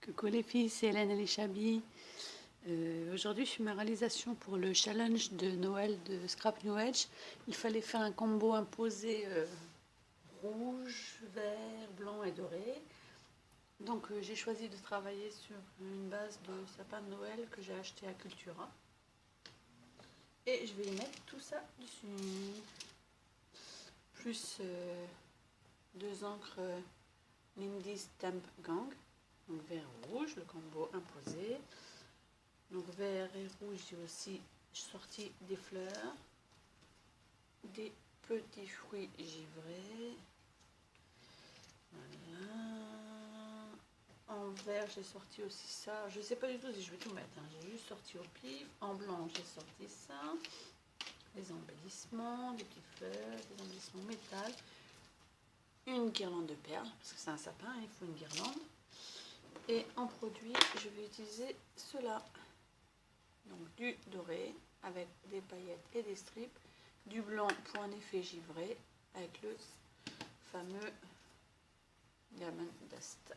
Coucou les filles, c'est Hélène Elishabi. Aujourd'hui, je fais ma réalisation pour le challenge de Noël de Scrap New Age. Il fallait faire un combo imposé rouge, vert, blanc et doré. Donc j'ai choisi de travailler sur une base de sapin de Noël que j'ai acheté à Cultura. Et je vais y mettre tout ça dessus. Plus deux encres Lindy Stamp Gang. Donc vert et rouge, le combo imposé. Donc vert et rouge, j'ai aussi sorti des fleurs, des petits fruits givrés. Voilà. En vert, j'ai sorti aussi ça. Je ne sais pas du tout si je vais tout mettre. J'ai juste sorti au pif. En blanc, j'ai sorti ça. Les embellissements, des petites fleurs, des embellissements métal. Une guirlande de perles, parce que c'est un sapin, il faut une guirlande. Et en produit, je vais utiliser cela. Donc du doré avec des paillettes et des strips, du blanc pour un effet givré avec le fameux Diamond Dust.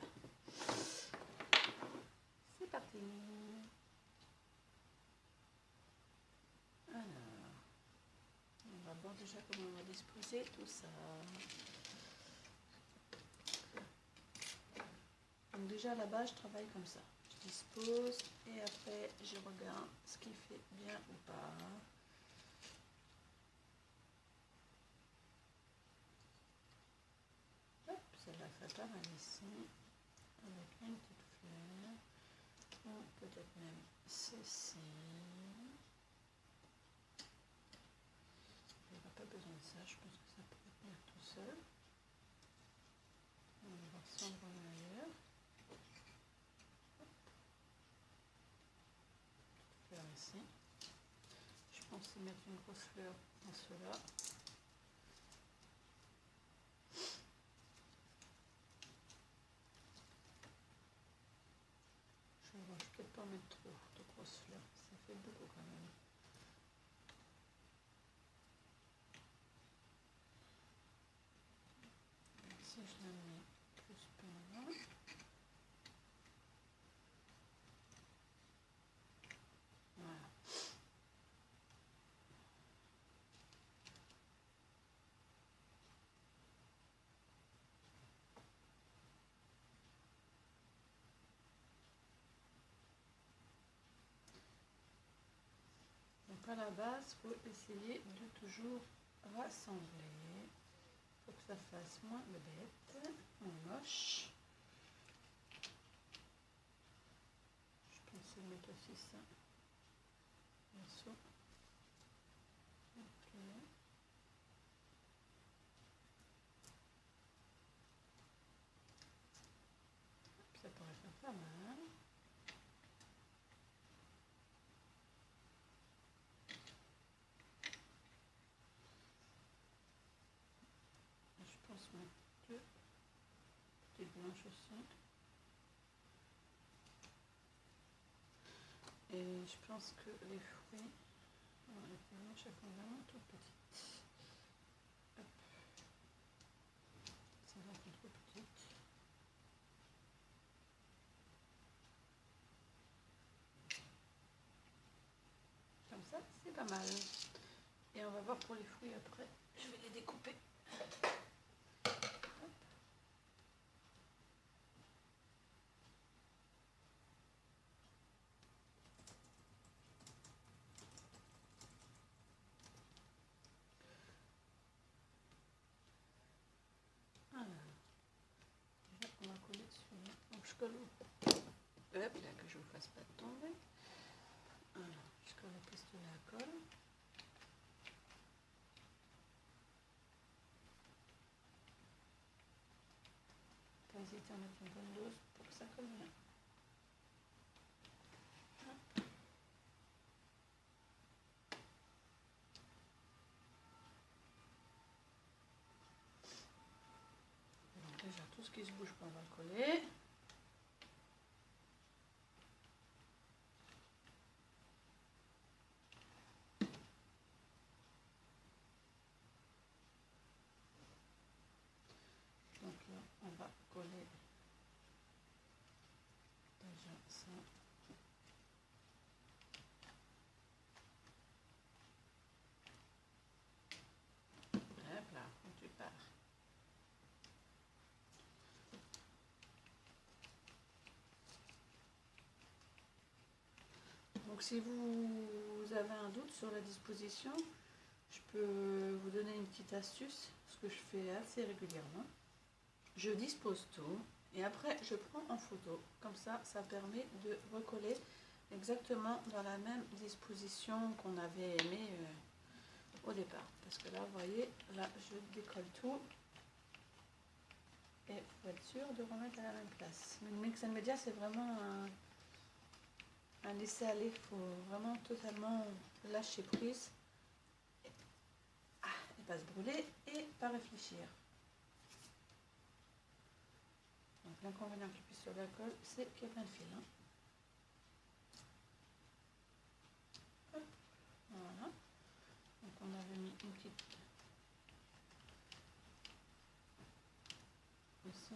C'est parti. Alors, on va voir déjà comment on va disposer tout ça. Donc déjà là-bas, je travaille comme ça. Je dispose et après je regarde ce qui fait bien ou pas. Hop, celle-là fait pas mal ici. Avec une petite fleur. Ou peut-être même ceci. Il n'y aura pas besoin de ça, je pense que ça peut venir tout seul. On va voir si on va ailleurs. Fleur ici. Je pensais mettre une grosse fleur dans cela. Je vais peut-être pas mettre trop de grosses fleurs, ça fait beaucoup quand même. Si je la mets plus par là. Voilà. Donc à la base, il faut essayer de toujours rassembler. Il faut que ça fasse moins de bête, moins moche. Je pensais mettre aussi ça. Morceau. Ok. Ça pourrait faire pas mal. Je pense mettre deux petites blanches aussi. Et je pense que les fruits, on va les blanches, elles font vraiment toutes petites. Hop. Celle-là est trop petite. Comme ça, c'est pas mal. Et on va voir pour les fruits après. Je vais les découper. Alors, déjà, on va coller dessus. Donc, je colle. Hop, là, que je ne vous fasse pas tomber. Alors, je colle le pistolet à colle. Pas hésiter à mettre une bonne dose pour que ça colle bien. Hop. Donc déjà, tout ce qui se bouge pas, on va le coller. Donc là, on va coller Donc si vous avez un doute sur la disposition, je peux vous donner une petite astuce, ce que je fais assez régulièrement. Je dispose tout et après je prends en photo. Comme ça permet de recoller exactement dans la même disposition qu'on avait aimé au départ. Parce que là, vous voyez, là je décolle tout. Et pour être sûr de remettre à la même place. Mais le Mix and Media, c'est vraiment un laisser-aller. Il faut vraiment totalement lâcher prise. Et pas se brûler et pas réfléchir. Donc l'inconvénient qu'il puisse sur la colle, c'est qu'il y a plein de fils. Hein. Hop, voilà. Donc on avait mis une petite ici.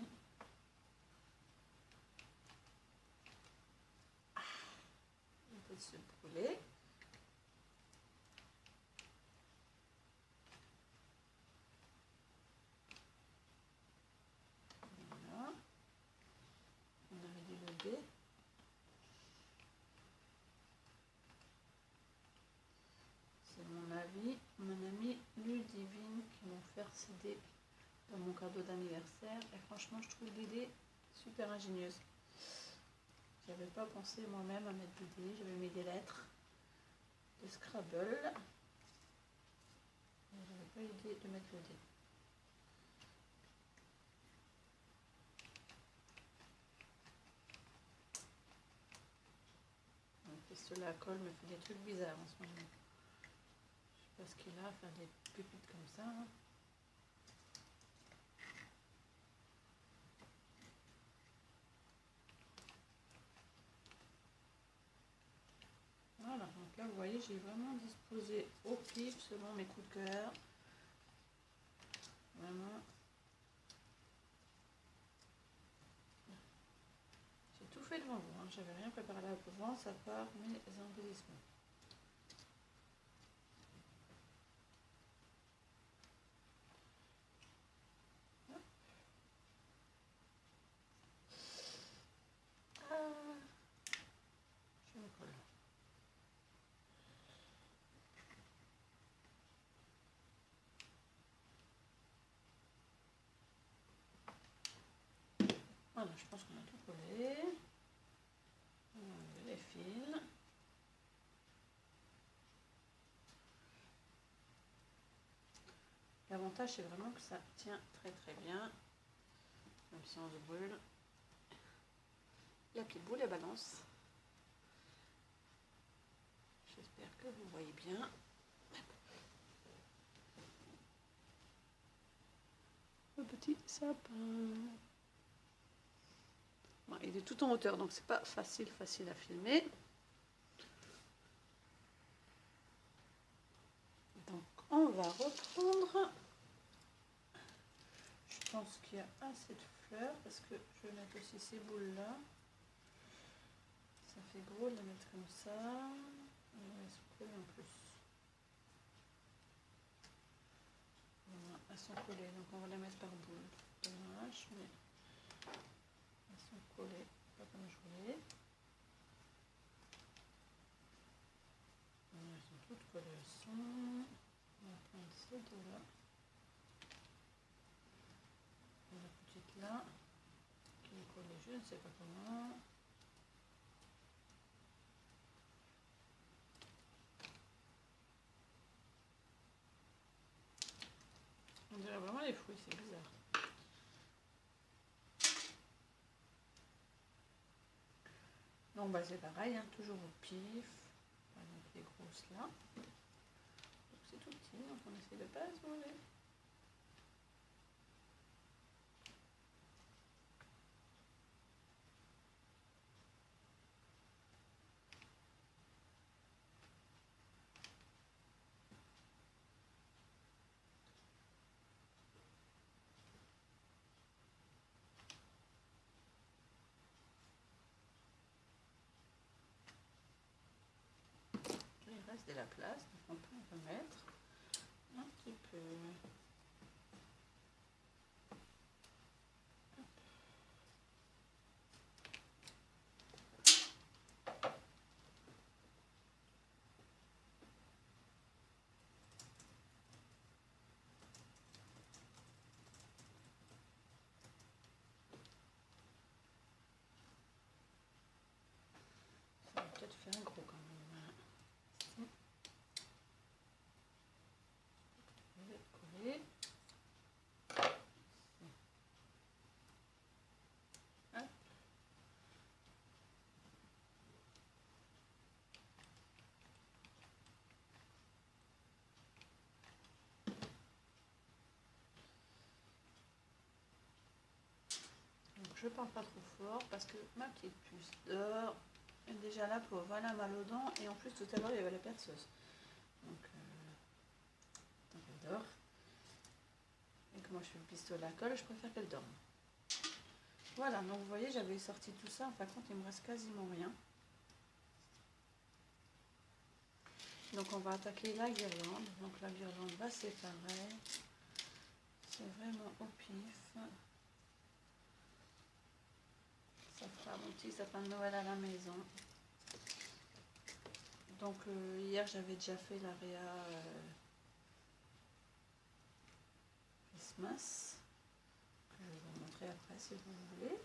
Il peut se brûler. Voilà. On avait dû lever. C'est mon avis, mon ami Ludivine qui m'ont fait céder dans mon cadeau d'anniversaire. Et franchement, je trouve l'idée super ingénieuse. J'avais pas pensé moi-même à mettre des dés. J'avais mis des lettres de Scrabble. J'avais pas l'idée de mettre le dé. Donc, cela colle me fait des trucs bizarres en ce moment. Je sais pas ce qu'il a à faire des pépites comme ça. Hein. Voilà, donc là vous voyez, j'ai vraiment disposé au pif selon mes coups de cœur. Vraiment. J'ai tout fait devant vous, hein. J'avais rien préparé à l'avance à part mes embellissements. Je me colle. Voilà, je pense qu'on a tout collé. On va enlever les fils. L'avantage, c'est vraiment que ça tient très très bien, même si on se brûle. La petite boule, elle balance. J'espère que vous voyez bien. Le petit sapin. Bon, il est tout en hauteur, donc c'est pas facile à filmer. Donc on va reprendre. Je pense qu'il y a assez de fleurs parce que je vais mettre aussi ces boules là. Ça fait gros de les mettre comme ça. Il va se coller en plus. Voilà, elles sont collées, donc on va les mettre par boule. Dommage, mais elles sont collées, pas comme je voulais. Voilà, elles sont toutes collées au son. On va prendre ces deux là. Et la petite là, qui est collée je ne sais pas comment. On dirait vraiment les fruits, c'est bizarre. Donc bah, c'est pareil, hein, toujours au pif. Par exemple les grosses là. Donc c'est tout petit, donc on essaie de ne pas se brûler. Il reste de la place, donc on peut en remettre un petit peu. fait un gros quand même. Ici. Coller. Hop. Donc je parle pas trop fort parce que ma petite puce dort. Elle est déjà là pour avoir la mal aux dents et en plus tout à l'heure il y avait la perceuse. Donc elle dort. Et que moi je fais le pistolet à colle, je préfère qu'elle dorme. Voilà, donc vous voyez, j'avais sorti tout ça. En fin de compte, il me reste quasiment rien. Donc on va attaquer la guirlande. Donc la guirlande va séparer. C'est vraiment au pif. Ça fera mon petit sapin de Noël à la maison. Donc hier j'avais déjà fait l'area Christmas. Que je vais vous montrer après si vous voulez.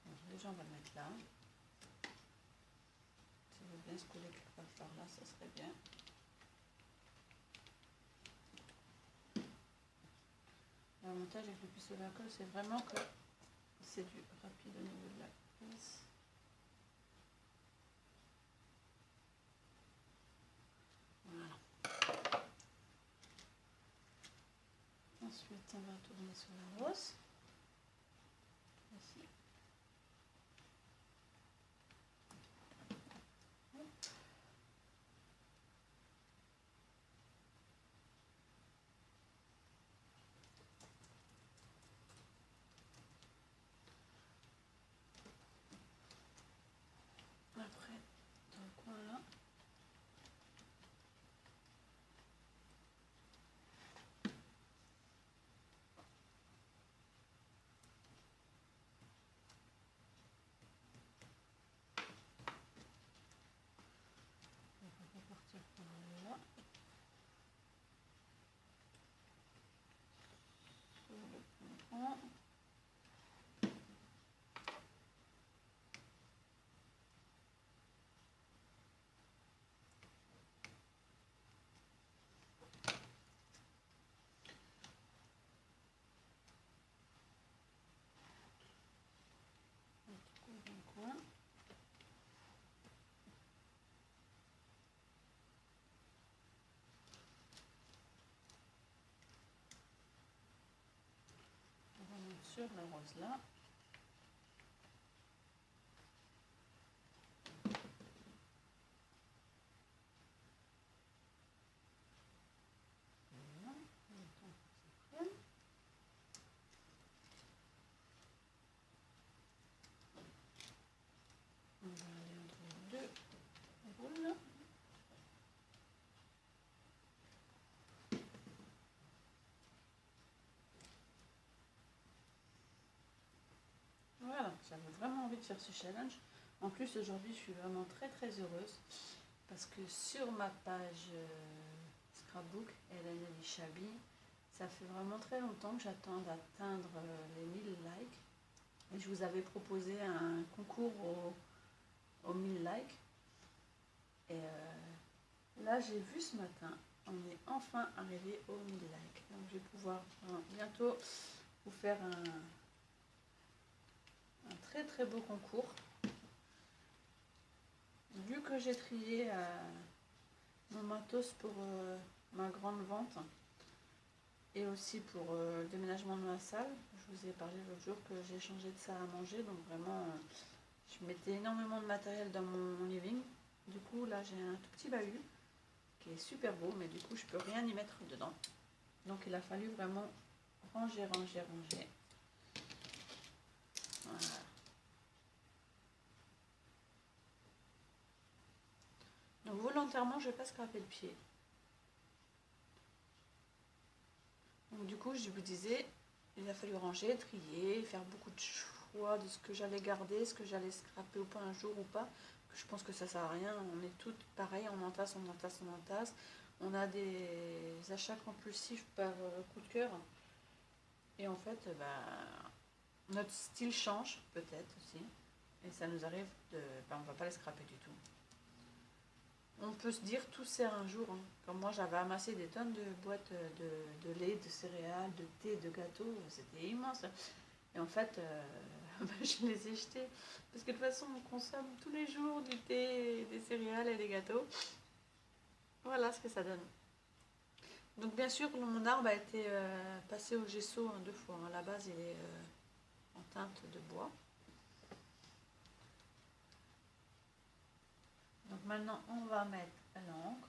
Donc, déjà on va le mettre là. Si vous voulez bien se coller quelque part par là, ça serait bien. L'avantage avec le pistolet à colle, c'est vraiment que c'est du rapide au niveau de la pièce. Voilà. Ensuite, on va tourner sur la rose. Ici. Après, dans le coin là. On va partir par là. Sur le point. Dans le coin. On va monter sur la rose là. On va aller entre les deux boules. Voilà, j'avais vraiment envie de faire ce challenge. En plus, aujourd'hui, je suis vraiment très très heureuse parce que sur ma page Scrapbook, Hélène Elishabi, ça fait vraiment très longtemps que j'attends d'atteindre les 1000 likes. Et je vous avais proposé un concours aux 1000 likes. Et là, j'ai vu ce matin, on est enfin arrivé aux 1000 likes. Donc, je vais pouvoir bientôt vous faire un très très beau concours. Vu que j'ai trié mon matos pour ma grande vente et aussi pour le déménagement de ma salle, je vous ai parlé l'autre jour que j'ai changé de salle à manger, donc vraiment je mettais énormément de matériel dans mon living. Du coup là j'ai un tout petit bahut qui est super beau, mais du coup je peux rien y mettre dedans. Donc il a fallu vraiment ranger. Voilà. Donc volontairement je ne vais pas scraper le pied. Donc du coup je vous disais, il a fallu ranger, trier, faire beaucoup de choix de ce que j'allais garder, ce que j'allais scraper ou pas un jour ou pas. Je pense que ça sert à rien, on est toutes pareilles, on entasse. On a des achats compulsifs par coup de cœur. Et en fait, notre style change peut-être aussi. Et ça nous arrive de... on ne va pas les scraper du tout. On peut se dire tout sert un jour. Hein. Comme moi, j'avais amassé des tonnes de boîtes de lait, de céréales, de thé, de gâteaux. C'était immense. Et en fait, je les ai jetés. Parce que de toute façon, on consomme tous les jours du thé, des céréales et des gâteaux. Voilà ce que ça donne. Donc bien sûr, mon arbre a été passé au gesso 2 fois. À la base, il est en teinte de bois. Donc maintenant, on va mettre l'encre.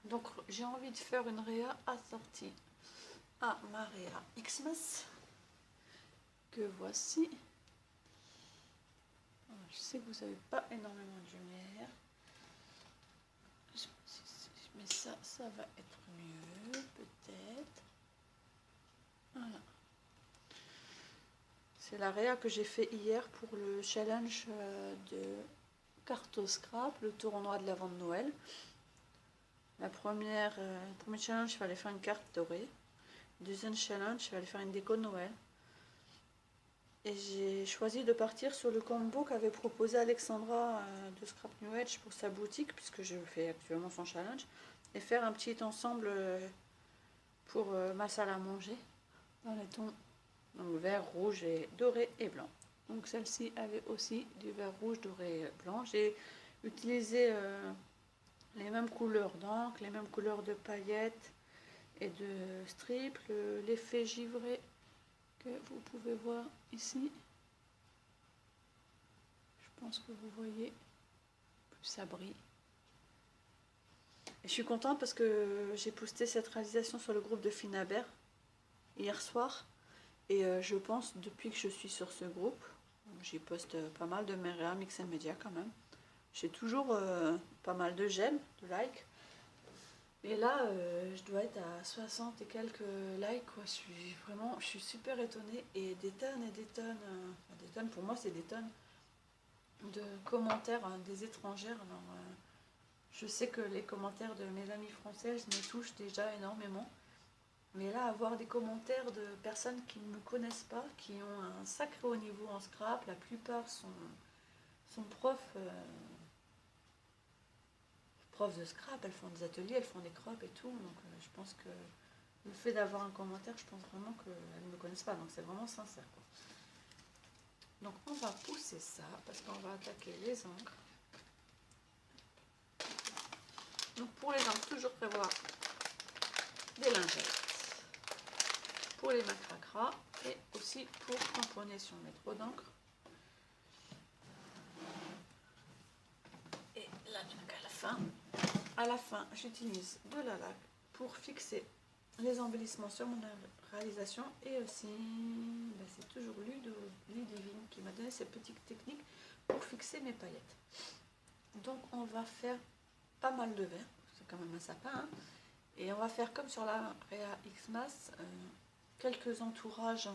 Donc j'ai envie de faire une réa assortie à ma réa Xmas que voici. Je sais que vous n'avez pas énormément de lumière. Mais ça va être mieux peut-être. Voilà. C'est la réa que j'ai fait hier pour le challenge de Carto Scrap, le tournoi de l'avant de Noël. Le premier challenge, il fallait faire une carte dorée. Le deuxième challenge, il fallait faire une déco de Noël. Et j'ai choisi de partir sur le combo qu'avait proposé Alexandra de Scrap New Edge pour sa boutique, puisque je fais actuellement son challenge, et faire un petit ensemble pour ma salle à manger, dans les tons donc, vert, rouge, et doré et blanc. Donc celle-ci avait aussi du vert, rouge, doré et blanc. J'ai utilisé les mêmes couleurs d'encre, les mêmes couleurs de paillettes et de strips, l'effet givré que vous pouvez voir ici. Je pense que vous voyez, plus ça brille. Et je suis contente parce que j'ai posté cette réalisation sur le groupe de Finaber hier soir. Et je pense, depuis que je suis sur ce groupe, j'y poste pas mal de mes réa Mix & Media quand même. J'ai toujours pas mal de j'aime, de likes. Et là, je dois être à 60 et quelques likes, quoi. Je suis super étonnée. Et des tonnes, des tonnes, pour moi c'est des tonnes de commentaires des étrangères. Alors, je sais que les commentaires de mes amies françaises me touchent déjà énormément. Mais là, avoir des commentaires de personnes qui ne me connaissent pas, qui ont un sacré haut niveau en scrap, la plupart sont profs de scrap, elles font des ateliers, elles font des crops et tout. Donc je pense que le fait d'avoir un commentaire, je pense vraiment qu'elles ne me connaissent pas. Donc c'est vraiment sincère, quoi. Donc on va pousser ça parce qu'on va attaquer les encres. Donc pour les encres, toujours prévoir des lingettes. Pour les macracras et aussi pour tamponner si on met trop d'encre. Et là, donc à la fin, j'utilise de la laque pour fixer les embellissements sur mon réalisation. Et aussi, c'est toujours Ludivine qui m'a donné cette petite technique pour fixer mes paillettes. Donc on va faire pas mal de verre, c'est quand même un sapin, hein. Et on va faire comme sur la Réa Xmas, quelques entourages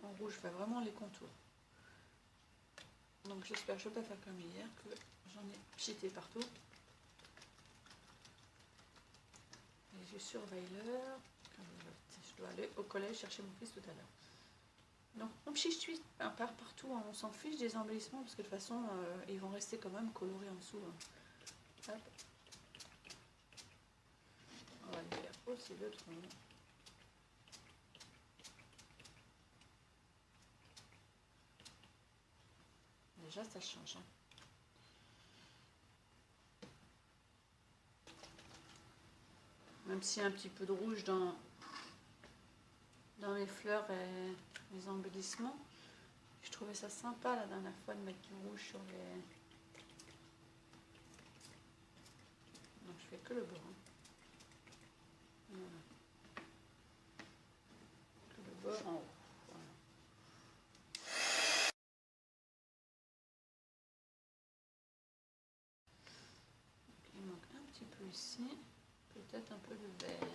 en rouge, je fais vraiment les contours. Donc j'espère que je ne vais pas faire comme hier, que j'en ai cheaté partout. Et je surveille l'heure, je dois aller au collège chercher mon fils tout à l'heure. Donc on chiche part partout, hein. On s'en fiche des embellissements parce que de toute façon ils vont rester quand même colorés en dessous, hein. Hop. On va aller faire aussi le tronc. Déjà ça change, hein. Même s'il y a un petit peu de rouge dans les fleurs et les embellissements, je trouvais ça sympa la dernière fois de mettre du rouge sur les... Donc je fais que le bord, hein. Voilà. Que le bord en haut. Voilà. ici, peut-être un peu de vert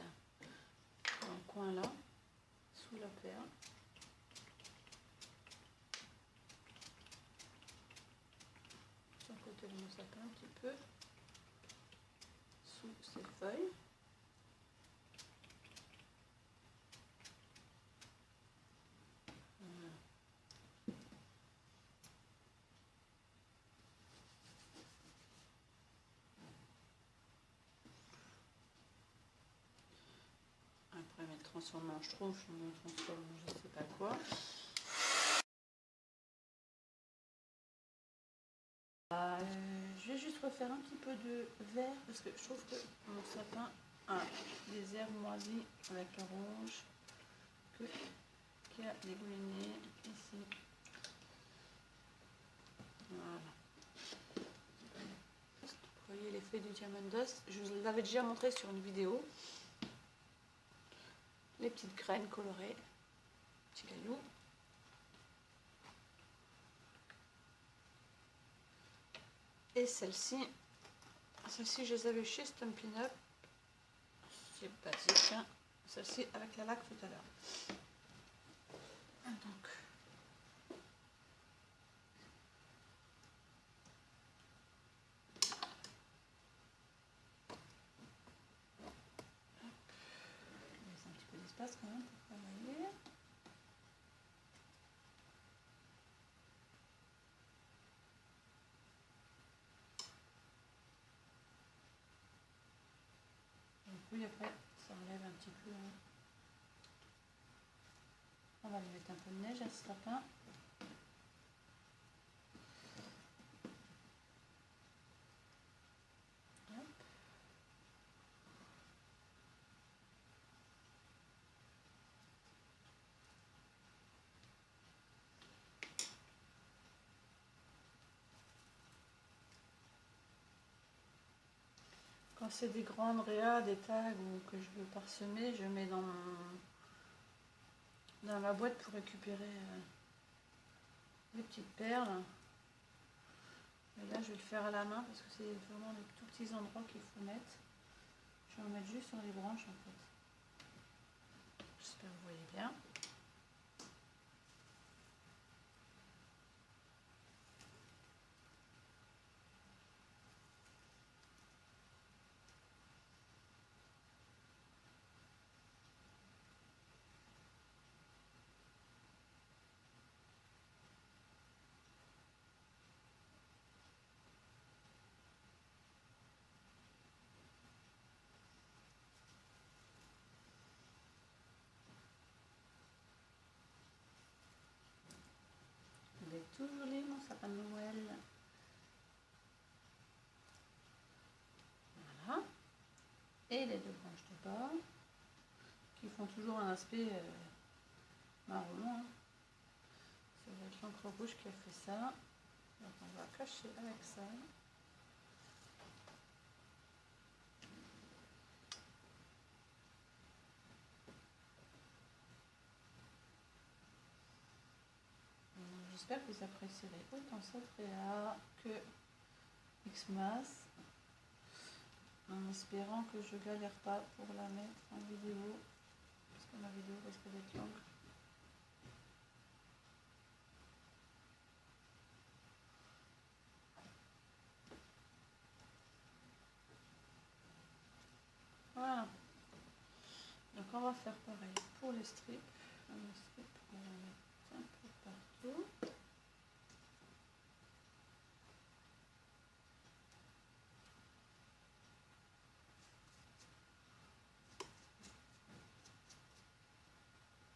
dans le coin là, sous la perle. Sur le côté de mon sapin un petit peu, sous ces feuilles. Après mettre transformé en schtroumpf, je me transforme je sais pas quoi. Je vais juste refaire un petit peu de vert parce que je trouve que mon sapin a des herbes moisies avec le rouge qui a dégouliné ici. Voilà. Vous voyez l'effet du diamond dust. Je vous l'avais déjà montré sur une vidéo. Les petites graines colorées, petits cailloux. Et celle-ci, je les avais chez Stampin' Up. C'est basique, hein. Celle-ci avec la laque tout à l'heure. Donc, on laisse un petit peu d'espace quand même pour travailler. Et puis après, ça enlève un petit peu. Hein. On va lui mettre un peu de neige à ce lapin. Quand c'est des grandes réas, des tags ou que je veux parsemer, je mets dans la boîte pour récupérer les petites perles. Et là, je vais le faire à la main parce que c'est vraiment les tout petits endroits qu'il faut mettre. Je vais en mettre juste sur les branches en fait. J'espère que vous voyez bien. Il est tout joli mon sapin de Noël. Voilà. Et les deux branches de bas qui font toujours un aspect marron. Hein. Ça va être l'encre rouge qui a fait ça. Donc on va cacher avec ça. J'espère que vous apprécierez autant cette réa que Xmas, en espérant que je galère pas pour la mettre en vidéo, parce que ma vidéo risque d'être longue. Voilà. Donc on va faire pareil pour les strips. Les strips, on va mettre un peu partout.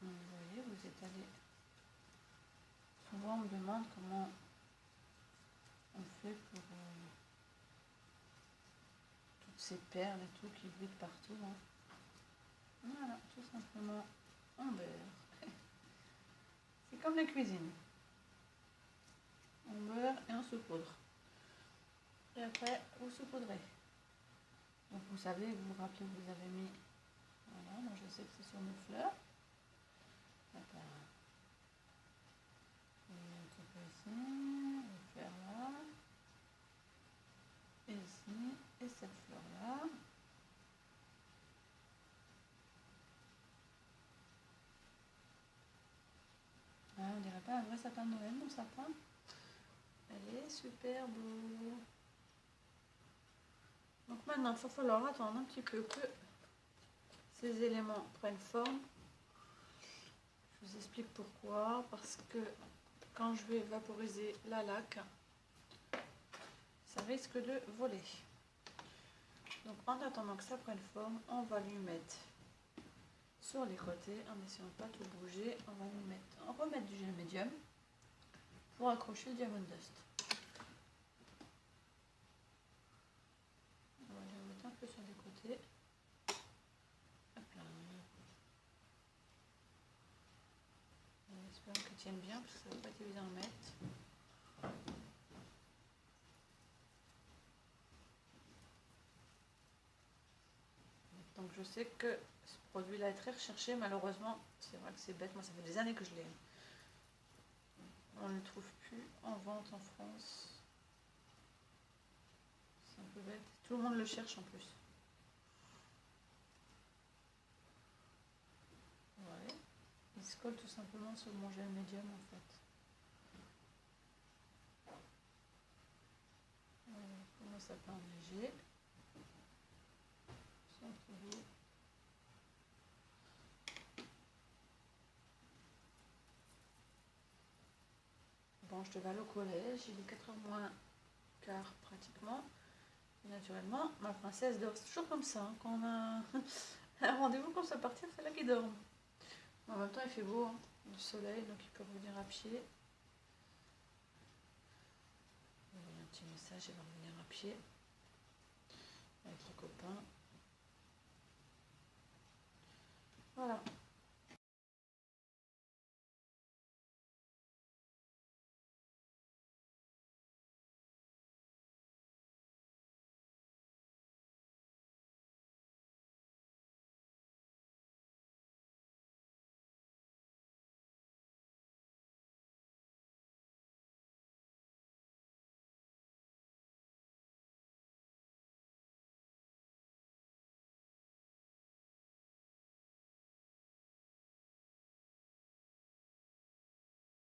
Vous voyez, vous étalez. Souvent on me demande comment on fait pour toutes ces perles et tout qui brillent partout. Hein. Voilà, tout simplement en beurre. C'est comme la cuisine. On beurre et on saupoudre. Et après, vous saupoudrez. Donc vous savez, vous vous rappelez, vous avez mis. Voilà, moi je sais que c'est sur mes fleurs. D'accord. Un petit peu ici, on va faire là. Et ici, et cette fleur là. fait un vrai sapin de Noël, mon sapin. Allez, super beau. Donc maintenant, il va falloir attendre un petit peu que ces éléments prennent forme. Je vous explique pourquoi. Parce que quand je vais vaporiser la laque, ça risque de voler. Donc en attendant que ça prenne forme, on va lui mettre sur les côtés, en essayant de pas tout bouger, on va lui remettre du gel médium pour accrocher le Diamond Dust. On va le mettre un peu sur les côtés. Hop là. J'espère qu'il tienne bien parce que ça va pas être évident à mettre. Donc je sais que ce produit-là est très recherché, malheureusement, c'est vrai que c'est bête, moi ça fait des années que je l'ai. On ne le trouve plus en vente en France. C'est un peu bête. Tout le monde le cherche en plus. Ouais. Il se colle tout simplement sur mon gel médium en fait. Voilà, comment ça peut léger. Bon, je devais aller au collège, il est 4h moins quart pratiquement. Et naturellement, ma princesse dort. C'est toujours comme ça, hein. Quand on a un rendez-vous qu'on doit partir, c'est là qu'il dort. En même temps, il fait beau, hein, du soleil, donc il peut revenir à pied. Il va envoyer un petit message, il va revenir à pied avec les copains. Voilà.